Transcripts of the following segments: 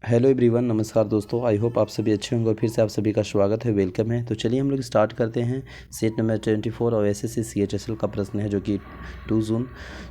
Hello everyone, नमस्कार दोस्तों। I hope आप सभी अच्छे होंगे और फिर से आप सभी का स्वागत है, वेलकम है। तो चलिए हम लोग स्टार्ट करते हैं। सेट नंबर 24 और एसएससी सीएचएसएल का प्रश्न है जो कि 2 जून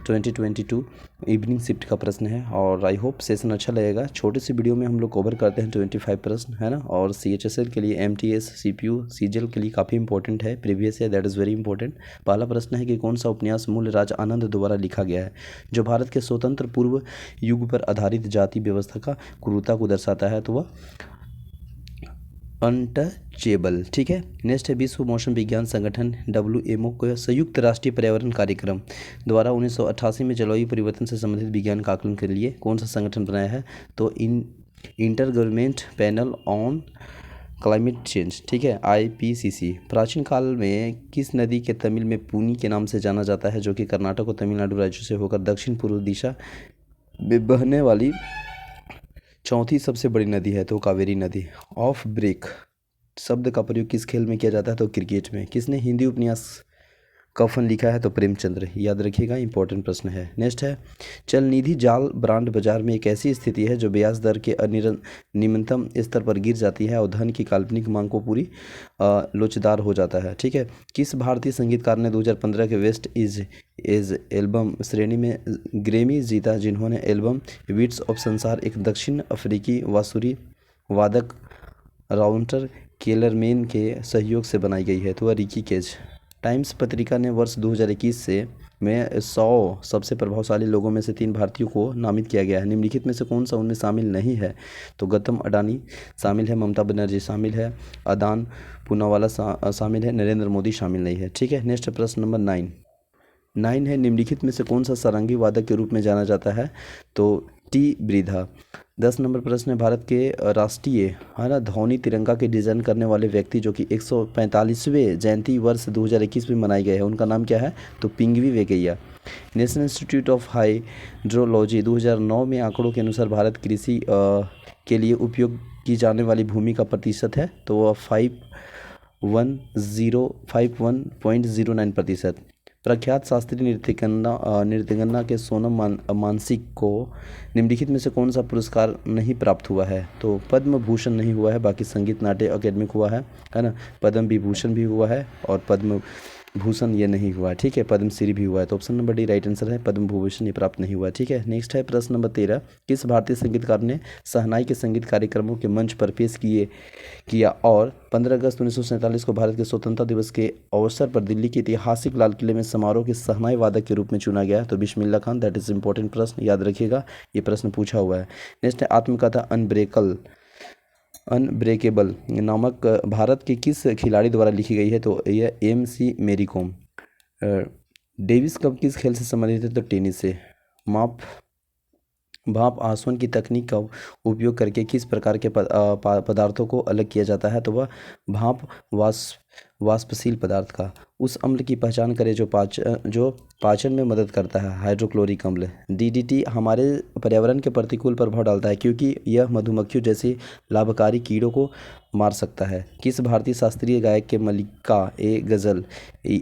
2022 इवनिंग शिफ्ट का प्रश्न है और आई होप सेशन अच्छा लगेगा। छोटे सी वीडियो में हम लोग कवर करते हैं 25 प्रश्न, है ना। और सीएचएसएल के लिए एमटीएस सीपीयू सीजीएल के लिए काफ़ी इंपॉर्टेंट है, प्रीवियस है, दैट इज़ वेरी इंपॉर्टेंट। पहला प्रश्न है कि कौन सा उपन्यास मूल राज आनंद द्वारा लिखा गया है जो भारत के स्वतंत्र पूर्व युग पर आधारित जाति व्यवस्था का क्रूरता को दर्शाता है, तो वह अनटचेबल। ठीक है। नेक्स्ट है विश्व मौसम विज्ञान संगठन WMO को संयुक्त राष्ट्रीय पर्यावरण कार्यक्रम द्वारा 1988 में जलवायु परिवर्तन से संबंधित विज्ञान का आकलन के लिए कौन सा संगठन बनाया है, तो inter government panel on climate change. ठीक है, IPCC। प्राचीन काल में किस नदी के तमिल में पूनी के नाम से जाना जाता है जो कि कर्नाटक और तमिलनाडु राज्यों से होकर दक्षिण पूर्व दिशा में बहने वाली चौथी सबसे बड़ी नदी है, तो कावेरी नदी। ऑफ ब्रेक शब्द का प्रयोग किस खेल में किया जाता है, तो क्रिकेट में। किसने हिंदी उपन्यास कफन लिखा है, तो प्रेमचंद्र। याद रखिएगा, इंपॉर्टेंट प्रश्न है। नेक्स्ट है चल निधि जाल ब्रांड बाजार में एक ऐसी स्थिति है जो ब्याज दर के निम्नतम स्तर पर गिर जाती है और धन की काल्पनिक मांग को पूरी लोचदार हो जाता है। ठीक है। किस भारतीय संगीतकार ने 2015 के वेस्ट इज एल्बम श्रेणी में ग्रैमी जीता जिन्होंने एल्बम बीट्स ऑफ संसार एक दक्षिण अफ्रीकी बांसुरी वादक राउंटर केलरमैन के सहयोग से बनाई गई है, तो वह रिकी केज। टाइम्स पत्रिका ने वर्ष 2021 में 100 सबसे प्रभावशाली लोगों में से 3 भारतीयों को नामित किया गया है। निम्नलिखित में से कौन सा उनमें शामिल नहीं है, तो गौतम अडानी शामिल है, ममता बनर्जी शामिल है, अदान पूनावाला शामिल है, नरेंद्र मोदी शामिल नहीं है। ठीक है। नेक्स्ट प्रश्न नंबर 9 है निम्नलिखित में से कौन सा सारंगी वादक के रूप में जाना जाता है, तो टी ब्रिधा। 10 नंबर प्रश्न है भारत के राष्ट्रीय, है ना, ध्वनि तिरंगा के डिज़ाइन करने वाले व्यक्ति जो कि 145वें जयंती वर्ष 2021 में मनाए गए हैं, उनका नाम क्या है, तो पिंगवी Venkayya. National institute of hydrology 2009 में आंकड़ों के अनुसार भारत कृषि के लिए उपयोग की जाने वाली भूमि का प्रतिशत है, तो वह 51.09%। प्रख्यात शास्त्रीय नृत्यगन्ना के सोनम मानसिक को निम्नलिखित में से कौन सा पुरस्कार नहीं प्राप्त हुआ है, तो पद्म भूषण नहीं हुआ है, बाकी संगीत नाट्य अकेडमी हुआ है ना। पद्म विभूषण भी हुआ है और पद्म भूषण ये नहीं हुआ है। ठीक है। पद्मश्री भी हुआ है, तो option number D right answer है, पद्म भूषण ये प्राप्त नहीं हुआ। ठीक है। नेक्स्ट है प्रश्न नंबर 13 किस भारतीय संगीतकार ने शहनाई के संगीत कार्यक्रमों के मंच पर पेश किया और 15 अगस्त 1947 को भारत के स्वतंत्रता दिवस के अवसर पर दिल्ली के ऐतिहासिक लाल किले में समारोह के शहनाई वादक के रूप में चुना गया है, तो Bismillah Khan. That is important प्रश्न, याद रखिएगा, ये प्रश्न पूछा हुआ है। नेक्स्ट है आत्मकथा अनब्रेकेबल नामक भारत के किस खिलाड़ी द्वारा लिखी गई है, तो यह MC Mary Kom. Davis Cup किस खेल से संबंधित है, तो टेनिस से। भाप आसवन की तकनीक का उपयोग करके किस प्रकार के पदार्थों को अलग किया जाता है, तो वह भाप वाष्पशील पदार्थ का। उस अम्ल की पहचान करें जो पाचन में मदद करता है, हाइड्रोक्लोरिक अम्ल। DDT हमारे पर्यावरण के प्रतिकूल प्रभाव डालता है क्योंकि यह मधुमक्खियों जैसे लाभकारी कीड़ों को मार सकता है। किस भारतीय शास्त्रीय गायक के मल्लिका ए गज़ल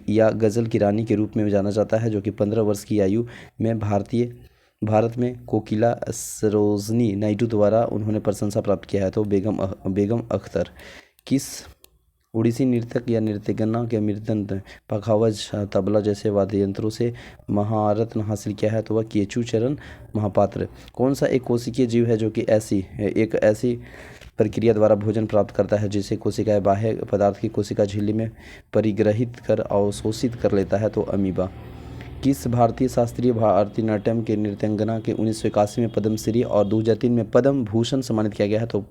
या गज़ल की रानी के रूप में जाना जाता है जो कि 15 वर्ष की आयु में भारत में कोकिला सरोजनी नायडू द्वारा उन्होंने प्रशंसा प्राप्त किया है, तो बेगम अख्तर। किस उड़ीसी नृत्यक या नृत्यगन्ना के मृदंग पखावज तबला जैसे वाद्य यंत्रों से महारत्न हासिल किया है, तो वह केचू चरण महापात्र। कौन सा एक कोशिकीय जीव है जो कि एक ऐसी प्रक्रिया द्वारा भोजन प्राप्त करता है जिसे कोशिकाएं बाह्य पदार्थ की कोशिका झिल्ली में परिग्रहित कर अवशोषित कर लेता है, तो अमीबा। किस भारतीय शास्त्रीय भारतनाट्यम के नृत्यांगना के 1981 में पद्मश्री और 2003 में पद्म भूषण सम्मानित किया गया है, तो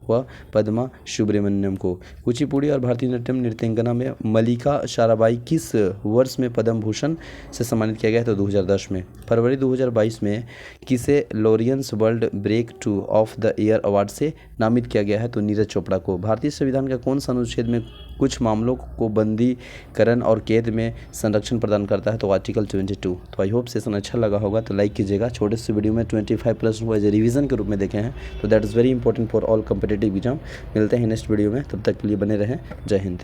वह पद्मा सुब्रमण्यम को। कुचिपुड़ी और भारतनाट्यम नृत्यांगना में मल्लिका साराभाई किस वर्ष में पद्म भूषण से सम्मानित किया गया है, तो 2010 में। फरवरी 2022 में किसे Laureus world breakthrough of the year award से नामित किया गया है, तो नीरज चोपड़ा को। भारतीय संविधान का कौन सा अनुच्छेद में कुछ मामलों को बंदीकरण और कैद में संरक्षण प्रदान करता है, तो आर्टिकल 22। तो आई होप सेशन अच्छा लगा होगा, तो लाइक कीजिएगा। छोटे से वीडियो में 25 प्रश्न को एज ए रिवीजन के रूप में देखे हैं, तो that is very important for all competitive exam. मिलते हैं नेक्स्ट वीडियो में, तब तक के लिए बने रहें। जय हिंद।